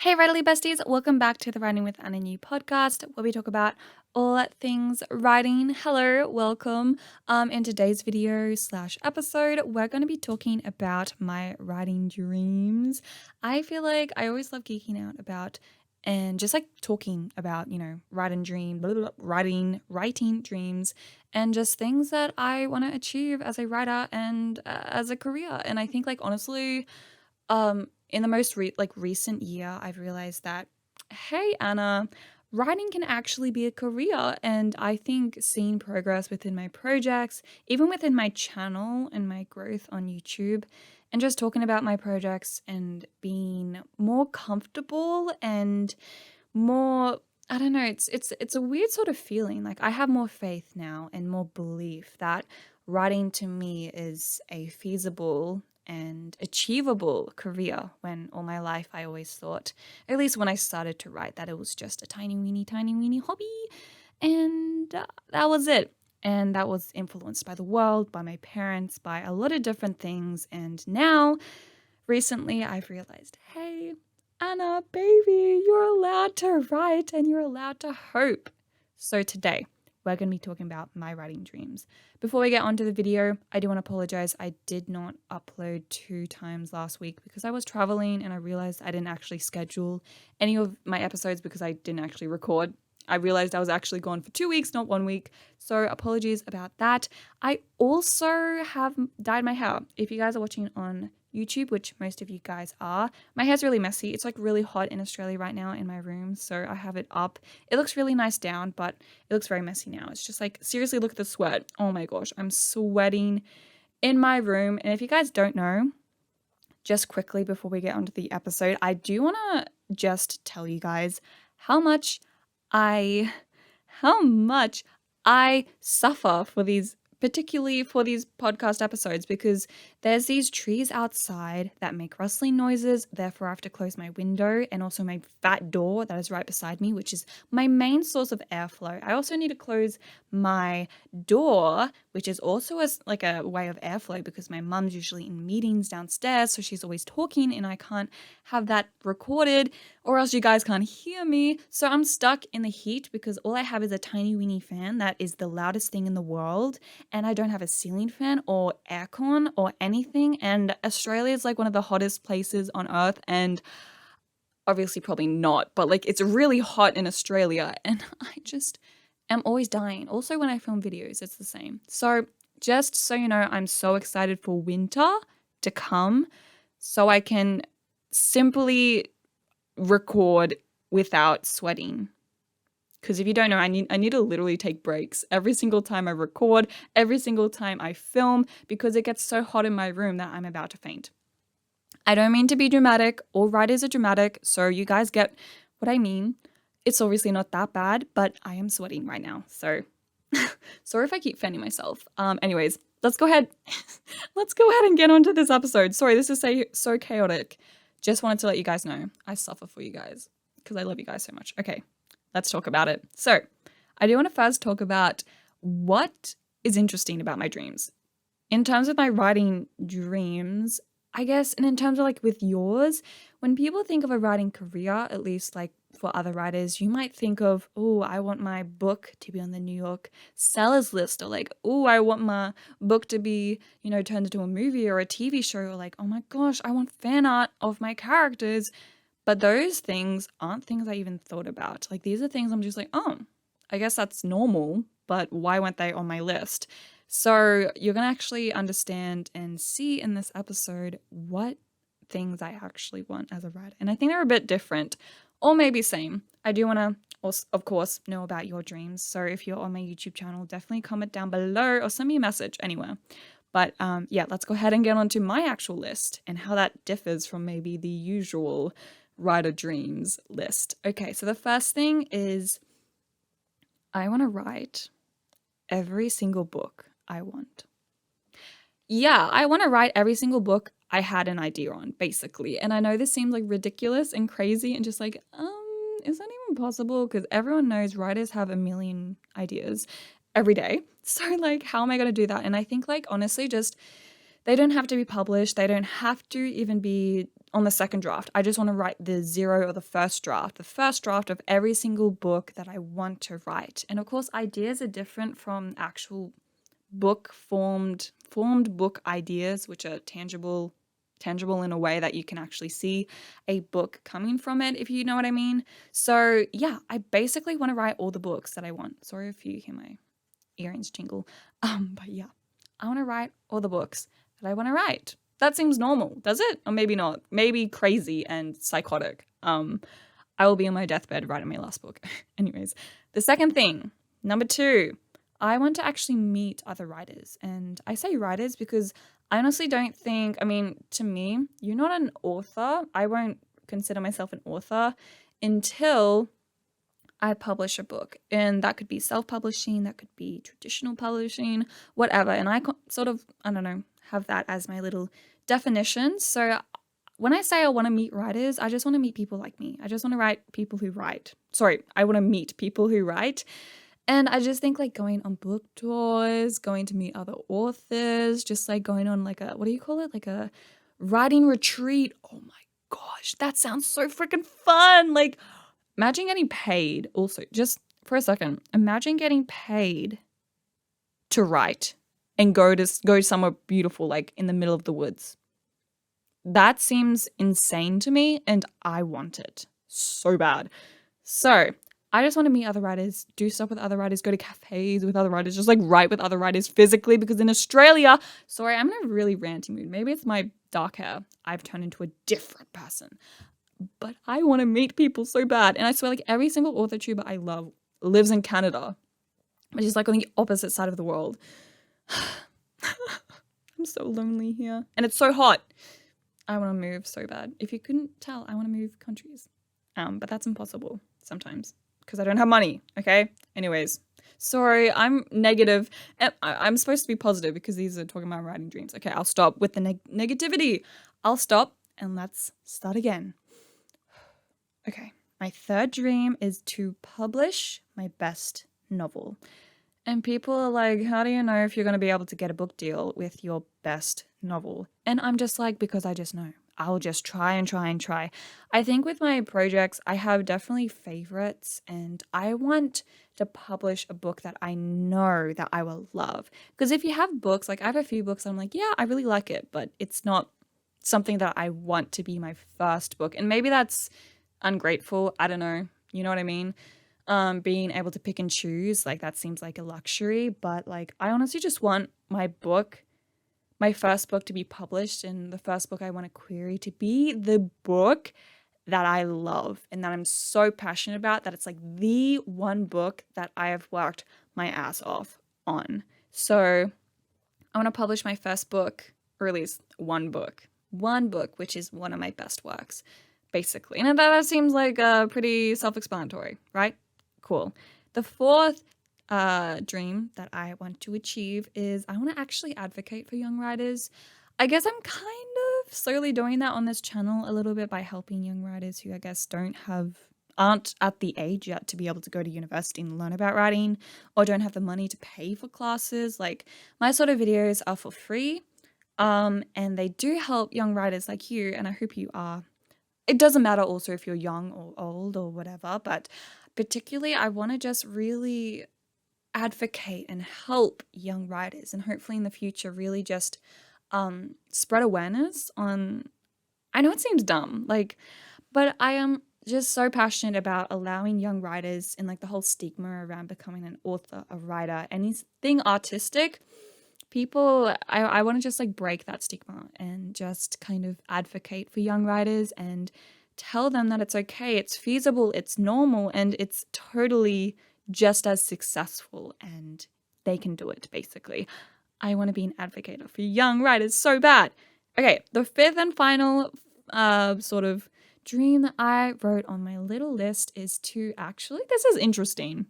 Hey, Readily Besties, welcome back to the Writing with Anna New podcast where we talk about all things writing. Hello, welcome. In today's video slash episode, we're going to be talking about my writing dreams. I feel like I always love geeking out about and just like talking about, writing dream, blah, blah, blah, writing dreams and just things that I want to achieve as a writer and as a career. And I think honestly, in the most recent year, I've realized that, hey, Anna, writing can actually be a career. And I think seeing progress within my projects, even within my channel and my growth on YouTube, and just talking about my projects and being more comfortable and more, I don't know, it's a weird sort of feeling. Like I have more faith now and more belief that writing to me is a feasible and achievable career, when all my life I always thought, at least when I started to write, that it was just a tiny weeny hobby, and that was it. And that was influenced by the world, by my parents, by a lot of different things. And now, recently, I've realized, hey, Anna, baby, you're allowed to write and you're allowed to hope. So today, we're going to be talking about my writing dreams. Before we get onto the video, I do want to apologize. I did not upload 2 times last week because I was traveling and I realized I didn't actually schedule any of my episodes because I didn't actually record. I realized I was actually gone for 2 weeks, not 1 week. So apologies about that. I also have dyed my hair. If you guys are watching on YouTube, which most of you guys are, my hair's really messy. It's really hot in Australia right now in my room, so I have it up. It looks really nice down, but it looks very messy now. It's just seriously, look at the sweat. Oh my gosh, I'm sweating in my room. And if you guys don't know, just quickly before we get onto the episode, I do want to just tell you guys how much I suffer for these, particularly for these podcast episodes, because there's these trees outside that make rustling noises. Therefore, I have to close my window and also my fat door that is right beside me, which is my main source of airflow. I also need to close my door, which is also a way of airflow, because my mum's usually in meetings downstairs, so she's always talking and I can't have that recorded or else you guys can't hear me. So I'm stuck in the heat because all I have is a tiny weeny fan that is the loudest thing in the world, and I don't have a ceiling fan or aircon or anything. And Australia is one of the hottest places on earth, and obviously probably not, but it's really hot in Australia and I just am always dying. Also, when I film videos, it's the same. So just so you know, I'm so excited for winter to come so I can simply record without sweating. Because if you don't know, I need to literally take breaks every single time I record, every single time I film, because it gets so hot in my room that I'm about to faint. I don't mean to be dramatic. All writers are dramatic, so you guys get what I mean. It's obviously not that bad, but I am sweating right now, so sorry if I keep fanning myself. Anyways, let's go ahead. Let's go ahead and get onto this episode. Sorry, this is so chaotic. Just wanted to let you guys know I suffer for you guys because I love you guys so much. Okay, let's talk about it. So I do want to first talk about what is interesting about my dreams. In terms of my writing dreams, I guess, and in terms of with yours, when people think of a writing career, at least for other writers, you might think of, oh, I want my book to be on the New York sellers list, or oh, I want my book to be, turned into a movie or a TV show, or oh my gosh, I want fan art of my characters. But those things aren't things I even thought about. These are things I'm just oh, I guess that's normal, but why weren't they on my list? So you're going to actually understand and see in this episode what things I actually want as a writer. And I think they're a bit different, or maybe same. I do want to, of course, know about your dreams. So if you're on my YouTube channel, definitely comment down below or send me a message anywhere. But yeah, let's go ahead and get onto my actual list and how that differs from maybe the usual writer dreams list. Okay, so the first thing is I want to write every single book I want. Yeah, I want to write every single book I had an idea on, basically. And I know this seems ridiculous and crazy and just is that even possible? Because everyone knows writers have a million ideas every day. So how am I going to do that? And I think honestly, just they don't have to be published. They don't have to even be on the second draft. I just want to write the zero or the first draft of every single book that I want to write. And of course, ideas are different from actual book formed book ideas, which are tangible in a way that you can actually see a book coming from it, if you know what I mean. So yeah, I basically want to write all the books that I want. Sorry if you hear my earrings jingle. But yeah, I want to write all the books that I want to write. That seems normal, does it? Or maybe not. Maybe crazy and psychotic. I will be on my deathbed writing my last book. Anyways, the second thing, number 2, I want to actually meet other writers. And I say writers because I honestly don't think, I mean, to me, you're not an author. I won't consider myself an author until I publish a book. And that could be self-publishing, that could be traditional publishing, whatever. And I sort of, I don't know, have that as my little definition. So when I say I want to meet writers, I just want to meet people like me. I just want to write people who write. Sorry, I want to meet people who write. And I just think like going on book tours, going to meet other authors, just like going on like a, what do you call it? Like a writing retreat. Oh my gosh, that sounds so freaking fun. Like imagine getting paid also, just for a second, imagine getting paid to write and go somewhere beautiful, like in the middle of the woods. That seems insane to me and I want it so bad. So I just want to meet other writers, do stuff with other writers, go to cafes with other writers, just like write with other writers physically, because in Australia, sorry, I'm in a really ranty mood. Maybe it's my dark hair. I've turned into a different person. But I want to meet people so bad. And I swear, like every single author tuber I love lives in Canada, which is like on the opposite side of the world. I'm so lonely here. And it's so hot. I want to move so bad. If you couldn't tell, I want to move countries. But that's impossible sometimes because I don't have money, okay? Anyways, sorry, I'm negative. I'm supposed to be positive because these are talking about writing dreams. Okay, I'll stop with the negativity. I'll stop and let's start again. Okay, my third dream is to publish my best novel. And people are like, how do you know if you're going to be able to get a book deal with your best novel? And I'm just like, because I just know. I'll just try and try and try. I think with my projects, I have definitely favorites and I want to publish a book that I know that I will love. Because if you have books, like I have a few books, I'm like, yeah, I really like it, but it's not something that I want to be my first book. And maybe that's ungrateful. I don't know. You know what I mean? Being able to pick and choose, like that seems like a luxury, but like I honestly just want my first book to be published, and the first book I want to query to be the book that I love and that I'm so passionate about, that it's like the one book that I have worked my ass off on. So I want to publish my first book, or at least one book, which is one of my best works, basically. And that seems like pretty self-explanatory, right? Cool. The fourth dream that I want to achieve is I want to actually advocate for young writers. I guess I'm kind of slowly doing that on this channel a little bit by helping young writers who I guess aren't at the age yet to be able to go to university and learn about writing, or don't have the money to pay for classes. Like my sort of videos are for free, and they do help young writers like you, and I hope you are. It doesn't matter also if you're young or old or whatever, but particularly I want to just really advocate and help young writers, and hopefully in the future really just spread awareness on, I know it seems dumb, like, but I am just so passionate about allowing young writers and like the whole stigma around becoming an author, a writer, anything artistic. People, I want to just like break that stigma and just kind of advocate for young writers and tell them that it's okay, it's feasible, it's normal, and it's totally just as successful and they can do it, basically. I want to be an advocate for young writers so bad. Okay, the fifth and final sort of dream that I wrote on my little list is to actually, this is interesting.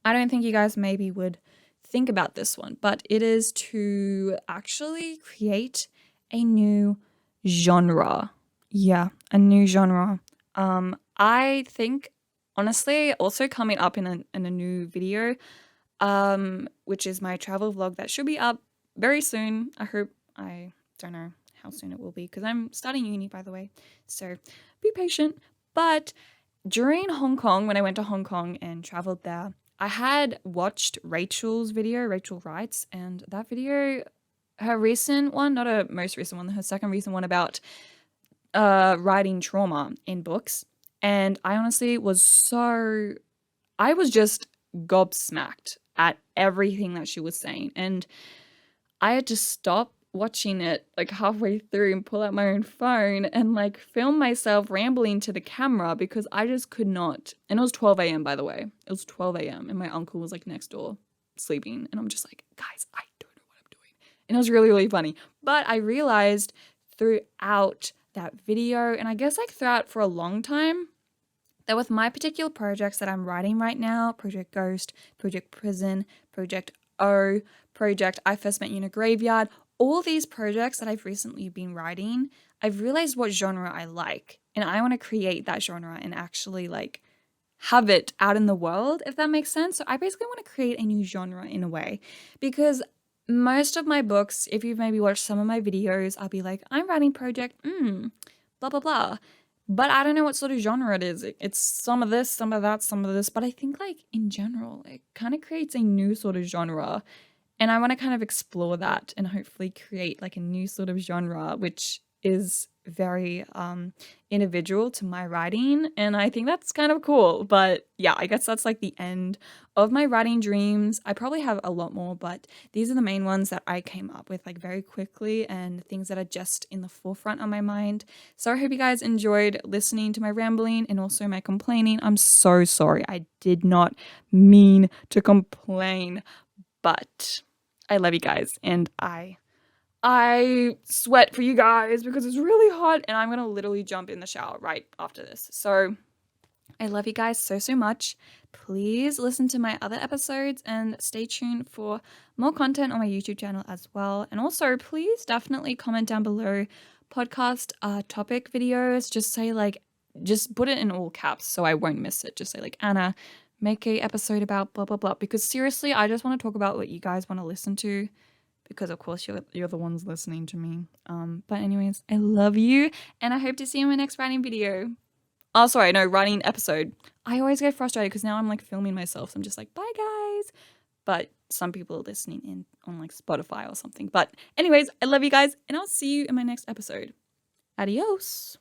I don't think you guys maybe would think about this one, but it is to actually create a new genre. Yeah, a new genre. I think, honestly, also coming up in a new video, which is my travel vlog that should be up very soon. I hope, I don't know how soon it will be because I'm starting uni, by the way. So be patient. But during Hong Kong, when I went to Hong Kong and traveled there, I had watched Rachel's video, Rachel Writes, and that video, her recent one, not her most recent one, her second recent one about writing trauma in books. And I honestly I was just gobsmacked at everything that she was saying. And I had to stop watching it like halfway through and pull out my own phone and like film myself rambling to the camera because I just could not. And it was 12 a.m. by the way. It was 12 a.m. and my uncle was like next door sleeping. And I'm just like, guys, I don't know what I'm doing. And it was really, really funny. But I realized throughout that video, and I guess like throughout for a long time, that with my particular projects that I'm writing right now, Project Ghost, Project Prison, Project O, Project I First Met You in a Graveyard, all these projects that I've recently been writing, I've realized what genre I like. And I want to create that genre and actually like have it out in the world, if that makes sense. So I basically want to create a new genre in a way because most of my books, if you've maybe watched some of my videos, I'll be like, I'm writing project, blah, blah, blah. But I don't know what sort of genre it is. It's some of this, some of that, some of this. But I think like in general, it kind of creates a new sort of genre. And I want to kind of explore that and hopefully create like a new sort of genre, which is very individual to my writing. And I think that's kind of cool. But yeah, I guess that's like the end of my writing dreams. I probably have a lot more, but these are the main ones that I came up with like very quickly and things that are just in the forefront of my mind. So I hope you guys enjoyed listening to my rambling and also my complaining. I'm so sorry. I did not mean to complain, but I love you guys and I sweat for you guys because it's really hot and I'm going to literally jump in the shower right after this. So I love you guys so, so much. Please listen to my other episodes and stay tuned for more content on my YouTube channel as well. And also, please definitely comment down below podcast topic videos. Just put it in all caps so I won't miss it. Just say like, Anna, make a episode about blah, blah, blah. Because seriously, I just want to talk about what you guys want to listen to. Because of course you're the ones listening to me. But anyways, I love you and I hope to see you in my next writing video. Oh, sorry, no, writing episode. I always get frustrated because now I'm like filming myself. So I'm just like, bye guys. But some people are listening in on like Spotify or something. But anyways, I love you guys and I'll see you in my next episode. Adios.